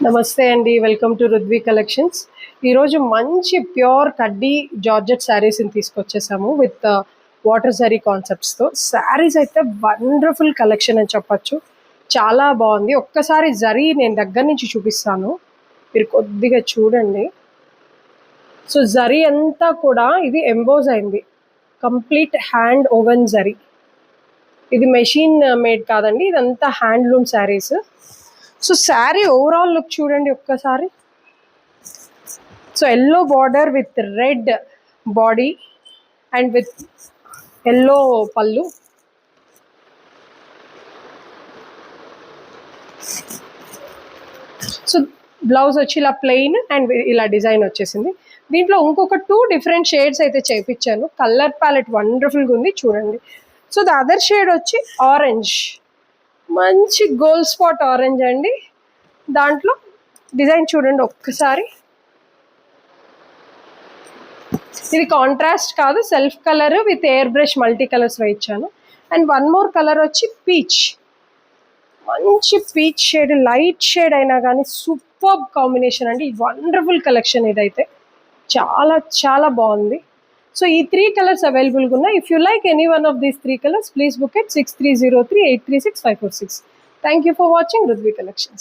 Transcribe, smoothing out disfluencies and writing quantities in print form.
నమస్తే అండి, welcome to రుద్వి collections. ఈరోజు మంచి ప్యూర్ కడ్డీ జార్జెట్ శారీస్ని తీసుకొచ్చేసాము విత్ వాటర్ జరీ కాన్సెప్ట్స్తో. శారీస్ అయితే వండర్ఫుల్ కలెక్షన్ అని చెప్పచ్చు, చాలా బాగుంది. ఒక్కసారి జరీ నేను దగ్గర నుంచి చూపిస్తాను, మీరు కొద్దిగా చూడండి. సో జరీ అంతా కూడా ఇది ఎంబోజ్ అయింది, కంప్లీట్ హ్యాండ్ ఓవెన్ జరీ. ఇది మెషిన్ మేడ్ కాదండి, ఇదంతా handloom saris. So sari overall look చూడండి ఒక్కసారి. So yellow border with red body and with yellow పళ్ళు. సో బ్లౌజ్ వచ్చి ఇలా ప్లెయిన్ అండ్ ఇలా డిజైన్ వచ్చేసింది. దీంట్లో ఇంకొక 2 డిఫరెంట్ షేడ్స్ అయితే చేయించాను. కలర్ ప్యాలెట్ వండర్ఫుల్గా ఉంది చూడండి. సో ద అదర్ షేడ్ వచ్చి ఆరెంజ్, మంచి గోల్డ్ స్పాట్ ఆరెంజ్ అండి. దాంట్లో డిజైన్ చూడండి ఒక్కసారి. ఇది కాంట్రాస్ట్ కాదు, self colour with air brush multi colours వేయించాను. అండ్ వన్ మోర్ కలర్ వచ్చి పీచ్, మంచి పీచ్ షేడ్, లైట్ షేడ్ అయినా కానీ సూపర్ కాంబినేషన్ అండి. వండర్ఫుల్ కలెక్షన్ ఇదైతే, చాలా చాలా బాగుంది. సో ఈ 3 కలర్స్ అవైలబుల్గా ఉన్నాయి. If you like any one of these 3 colours, please book at 6303836546. Thank you for watching Rudvi collections.